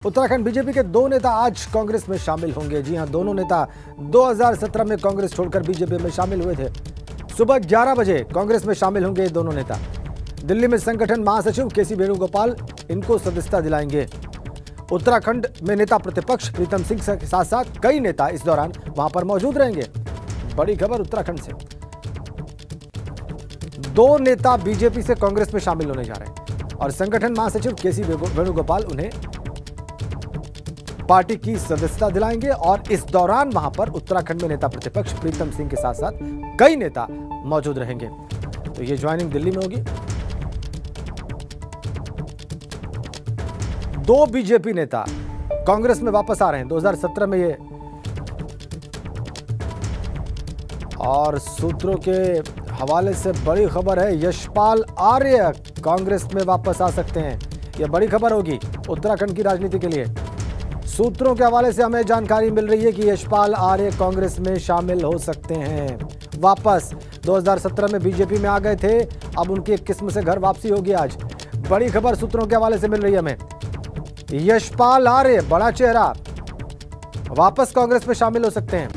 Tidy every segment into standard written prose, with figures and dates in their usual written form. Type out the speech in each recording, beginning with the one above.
Uttarakhand BJP के दो नेता आज कांग्रेस में शामिल होंगे। जी हां, दोनों नेता 2017 में कांग्रेस छोड़कर बीजेपी में शामिल हुए थे। सुबह 11 बजे कांग्रेस में शामिल होंगे ये दोनों नेता। दिल्ली में संगठन महासचिव केसी वेणुगोपाल इनको सदस्यता दिलाएंगे। उत्तराखंड में नेता प्रतिपक्ष प्रीतम सिंह के साथ साथ कई नेता इस दौरान वहां पर मौजूद रहेंगे। बड़ी खबर उत्तराखंड से, दो नेता बीजेपी से कांग्रेस में शामिल होने जा रहे हैं और संगठन महासचिव केसी वेणुगोपाल उन्हें पार्टी की सदस्यता दिलाएंगे और इस दौरान वहां पर उत्तराखंड में नेता प्रतिपक्ष प्रीतम सिंह के साथ साथ कई नेता मौजूद रहेंगे। तो ये ज्वाइनिंग दिल्ली में होगी। दो बीजेपी नेता कांग्रेस में वापस आ रहे हैं 2017 में ये, और सूत्रों के हवाले से बड़ी खबर है, यशपाल आर्य कांग्रेस में वापस आ सकते हैं। यह बड़ी खबर होगी उत्तराखंड की राजनीति के लिए। सूत्रों के हवाले से हमें जानकारी मिल रही है कि यशपाल आर्य कांग्रेस में शामिल हो सकते हैं वापस। 2017 में बीजेपी में आ गए थे, अब उनकी एक किस्म से घर वापसी होगी आज। बड़ी खबर सूत्रों के हवाले से मिल रही है हमें। यशपाल आर्य, बड़ा चेहरा, वापस कांग्रेस में शामिल हो सकते हैं।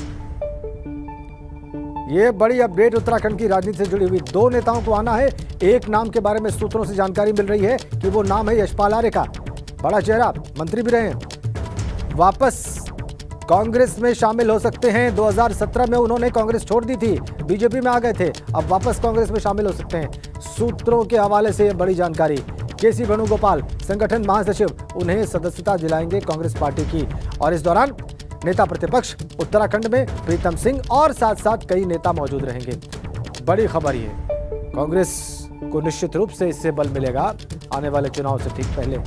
ये बड़ी अपडेट उत्तराखंड की राजनीति से जुड़ी हुई। दो नेताओं को आना है। एक नाम के बारे में सूत्रों से जानकारी मिल रही है कि वो नाम है यशपाल आर्य का। बड़ा चेहरा, मंत्री भी रहे हैं, वापस कांग्रेस में शामिल हो सकते हैं। 2017 में उन्होंने कांग्रेस छोड़ दी थी, बीजेपी में आ गए थे, अब वापस कांग्रेस में शामिल हो सकते हैं। सूत्रों के हवाले से यह बड़ी जानकारी। केसी वेणुगोपाल, संगठन महासचिव, उन्हें सदस्यता दिलाएंगे कांग्रेस पार्टी की। और इस दौरान नेता प्रतिपक्ष उत्तराखंड में प्रीतम सिंह और साथ साथ कई नेता मौजूद रहेंगे। बड़ी खबर ये, कांग्रेस को निश्चित रूप से इससे बल मिलेगा आने वाले चुनाव से ठीक पहले।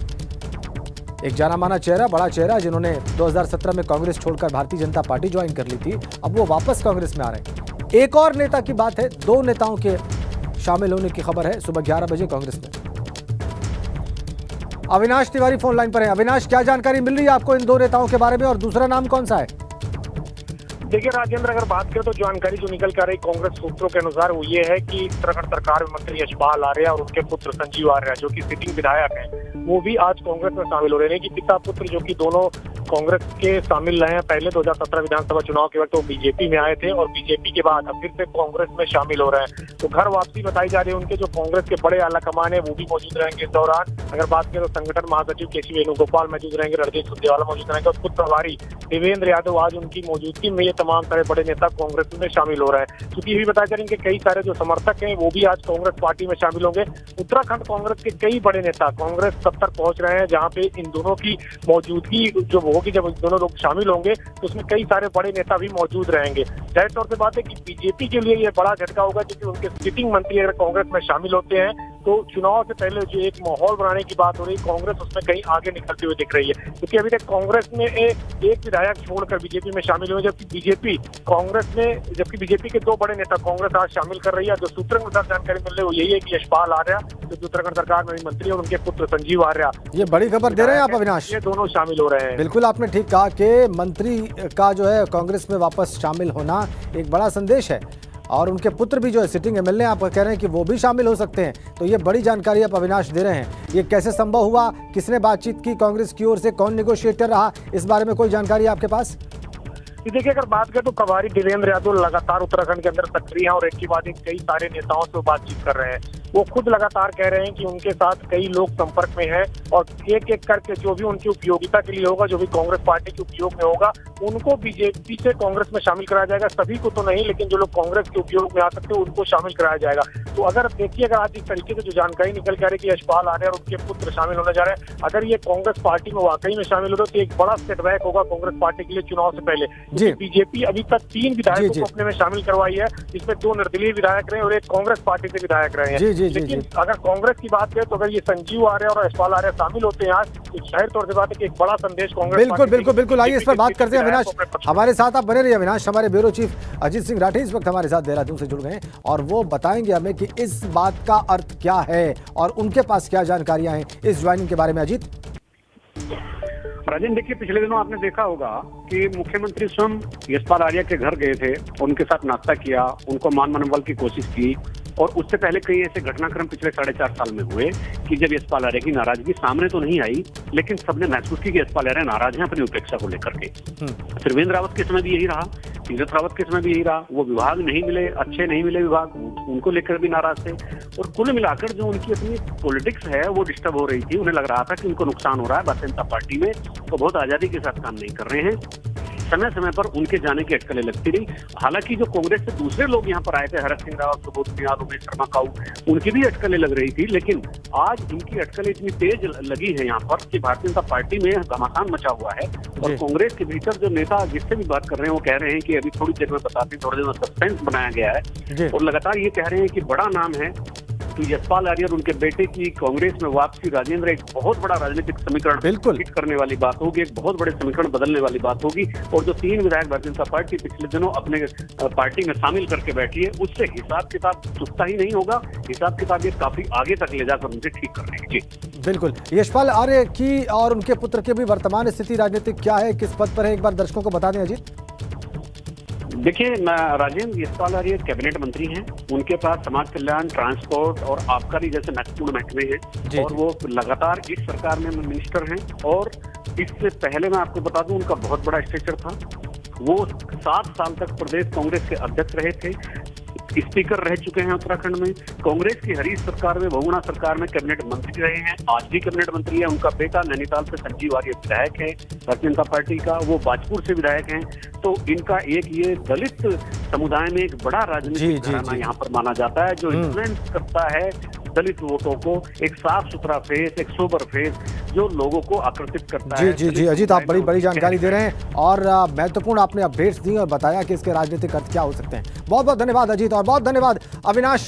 एक जाना माना चेहरा, बड़ा चेहरा, जिन्होंने 2017 में कांग्रेस छोड़कर भारतीय जनता पार्टी ज्वाइन कर ली थी, अब वो वापस कांग्रेस में आ रहे हैं। एक और नेता की बात है, दो नेताओं के शामिल होने की खबर है सुबह 11 बजे कांग्रेस में। अविनाश तिवारी फोन लाइन पर है। अविनाश, क्या जानकारी मिल रही है आपको इन दो नेताओं के बारे में और दूसरा नाम कौन सा है? देखिए राजेंद्र, अगर बात करें तो जानकारी जो निकल कर रही कांग्रेस सूत्रों के अनुसार वो ये है कि उत्तराखंड सरकार में मंत्री यशपाल आर्य और उनके पुत्र संजीव आर्य, जो कि सिटिंग विधायक हैं, वो भी आज कांग्रेस में शामिल हो रहे हैं। कि पिता पुत्र जो कि दोनों कांग्रेस के शामिल रहे हैं। पहले 2017 विधानसभा चुनाव के वक्त वो बीजेपी में आए थे और बीजेपी के बाद अब फिर से कांग्रेस में शामिल हो रहे हैं। तो घर वापसी बताई जा रही है उनके। जो कांग्रेस के बड़े आला कमान है वो भी मौजूद रहेंगे इस दौरान। अगर बात करें तो संगठन महासचिव केसी वेणुगोपाल मौजूद रहेंगे, रणदीप सुरजेवाला मौजूद रहेंगे और खुद प्रभारी देवेंद्र यादव, आज उनकी मौजूदगी में ये तमाम सारे बड़े नेता कांग्रेस में शामिल हो रहे हैं। क्योंकि ये भी बताया जा रहा है कि कई सारे जो समर्थक हैं वो भी आज कांग्रेस पार्टी में शामिल होंगे। उत्तराखंड कांग्रेस के कई बड़े नेता कांग्रेस दफ्तर पहुंच रहे हैं, जहां पे इन दोनों की मौजूदगी जो होगी, जब दोनों लोग शामिल होंगे तो उसमें कई सारे बड़े नेता भी मौजूद रहेंगे। जाहिर तौर से बात है कि बीजेपी के लिए ये बड़ा झटका होगा, क्योंकि उनके सिटिंग मंत्री अगर कांग्रेस में शामिल होते हैं तो चुनाव से पहले जो एक माहौल बनाने की बात हो रही है, कांग्रेस उसमें कहीं आगे निकलते हुए दिख रही है। क्योंकि अभी तक कांग्रेस में एक विधायक छोड़कर बीजेपी में शामिल हुए, जबकि बीजेपी के दो बड़े नेता कांग्रेस आज शामिल कर रही है। जो सूत्रों के अनुसार जानकारी मिल रही है वो यही है कि यशपाल आर्य, जो उत्तराखंड सरकार में मंत्री और उनके पुत्र संजीव आर्य, ये बड़ी खबर दे रहे हैं आप अविनाश। ये दोनों शामिल हो रहे हैं। बिल्कुल, आपने ठीक कहा कि मंत्री का जो है कांग्रेस में वापस शामिल होना एक बड़ा संदेश है और उनके पुत्र भी जो है सिटिंग एमएलए, आप कह रहे हैं कि वो भी शामिल हो सकते हैं। तो ये बड़ी जानकारी आप अविनाश दे रहे हैं। ये कैसे संभव हुआ, किसने बातचीत की कांग्रेस की ओर से, कौन नेगोशिएटर रहा, इस बारे में कोई जानकारी आपके पास? देखिए, अगर बात करें तो प्रभारी देवेंद्र यादव लगातार उत्तराखंड के अंदर सक्रिय हैं और एक के बाद एक कई सारे नेताओं से बातचीत कर रहे हैं। वो खुद लगातार कह रहे हैं कि उनके साथ कई लोग संपर्क में हैं और एक एक करके जो भी उनकी उपयोगिता के लिए होगा, जो भी कांग्रेस पार्टी के उपयोग में होगा, उनको बीजेपी से कांग्रेस में शामिल कराया जाएगा। सभी को तो नहीं, लेकिन जो लोग कांग्रेस के उपयोग में आ सकते हैं उनको शामिल कराया जाएगा। तो अगर देखिए, अगर आज इस तरीके से जो जानकारी निकल के आ रही है कि यशपाल आर्य और उनके पुत्र शामिल होने जा रहे हैं, अगर ये कांग्रेस पार्टी में वाकई में शामिल हो रहे तो एक बड़ा सेटबैक होगा कांग्रेस पार्टी के लिए चुनाव से पहले। बीजेपी अभी तक 3 विधायकों को अपने में शामिल करवाई है, जिसमें 2 निर्दलीय विधायक रहे और एक कांग्रेस पार्टी से विधायक रहे हैं। लेकिन अगर कांग्रेस की बात करें तो अगर ये संजीव आर्य और यशपाल आर्य शामिल होते हैं आज, तो जाहिर तौर से बात है कि एक बड़ा संदेश कांग्रेस। बिल्कुल, आइए इस पर बात करते हैं। अविनाश, हमारे साथ आप बने रहिए। अविनाश, हमारे ब्यूरो चीफ अजीत सिंह राठी इस वक्त हमारे साथ देहरादून से जुड़ गए हैं और वो बताएंगे हमें कि इस बात का अर्थ क्या है और उनके पास क्या जानकारियां हैं इस ज्वाइनिंग के बारे में। अजीत। राजेंद्र, देखिए, पिछले दिनों आपने देखा होगा कि मुख्यमंत्री स्वयं यशपाल आर्य के घर गए थे, उनके साथ नाश्ता किया, उनको मान मनोबल की कोशिश की और उससे पहले कई ऐसे घटनाक्रम पिछले 4.5 साल में हुए कि जब यशपाल आर्य की नाराजगी सामने तो नहीं आई, लेकिन सबने महसूस की कि यशपाल आर्य नाराज हैं अपनी उपेक्षा को लेकर के। त्रिवेंद्र रावत के समय भी यही रहा, तीरथ रावत के समय भी यही रहा। वो विभाग नहीं मिले, अच्छे नहीं मिले विभाग, उनको लेकर भी नाराज थे। और कुल मिलाकर जो उनकी अपनी पॉलिटिक्स है वो डिस्टर्ब हो रही थी। उन्हें लग रहा था कि उनको नुकसान हो रहा है, भारतीय जनता पार्टी में वो बहुत आजादी के साथ काम नहीं कर रहे हैं। समय समय पर उनके जाने की अटकलें लगती रही। हालांकि जो कांग्रेस से दूसरे लोग यहाँ पर आए थे, हरक सिंह रावत, सुबोध उनियाल, उमेश शर्मा काऊ, उनकी भी अटकलें लग रही थी। लेकिन आज इनकी अटकलें इतनी तेज लगी है यहाँ पर कि भारतीय जनता पार्टी में घमासान मचा हुआ है। और कांग्रेस के भीतर जो नेता जिससे भी बात कर रहे हैं वो कह रहे हैं कि अभी थोड़ी देर में बताते, थोड़ी देर में सस्पेंस बनाया गया है। और लगातार ये कह रहे हैं कि बड़ा नाम है तो यशपाल आर्य और उनके बेटे की कांग्रेस में वापसी, राजेंद्र, एक बहुत बड़ा राजनीतिक समीकरण फिट करने वाली बात होगी, एक बहुत बड़े समीकरण बदलने वाली बात होगी। और जो 3 विधायक भारतीय जनता पार्टी पिछले दिनों अपने पार्टी में शामिल करके बैठी है, उससे हिसाब किताब चुकता ही नहीं होगा। हिसाब किताब ये काफी आगे तक ले जाकर उनसे ठीक कर लेंगे। जी बिल्कुल। यशपाल आर्य की और उनके पुत्र की भी वर्तमान स्थिति राजनीतिक क्या है, किस पद पर है, एक बार दर्शकों को बता दें अजीत। देखिए, राजेंद्र यशपाल आर्य कैबिनेट मंत्री हैं। उनके पास समाज कल्याण, ट्रांसपोर्ट और आबकारी जैसे महत्वपूर्ण महकमे हैं। और वो लगातार इस सरकार में मिनिस्टर हैं। और इससे पहले मैं आपको बता दूं, उनका बहुत बड़ा स्ट्रक्चर था। वो 7 साल तक प्रदेश कांग्रेस के अध्यक्ष रहे थे, स्पीकर रह चुके हैं उत्तराखंड में। कांग्रेस की हरीश सरकार में, बहुगुणा सरकार में कैबिनेट मंत्री रहे हैं, आज भी कैबिनेट मंत्री है। उनका बेटा नैनीताल से संजीव आर्य विधायक है भारतीय जनता पार्टी का, वो बाजपुर से विधायक हैं। तो इनका एक ये दलित समुदाय में एक बड़ा राजनीतिक घराना यहाँ पर माना जाता है, जो इन्फ्लुएंस करता है दलित वोटों को। एक साफ सुथरा फेस, एक सोबर फेस जो लोगों को आकर्षित करता है। जी अजीत, आप बड़ी जानकारी दे रहे हैं और महत्वपूर्ण आपने अपडेट्स दी और बताया कि इसके राजनीतिक अर्थ क्या हो सकते हैं। बहुत बहुत धन्यवाद अजीत, और बहुत धन्यवाद अविनाश।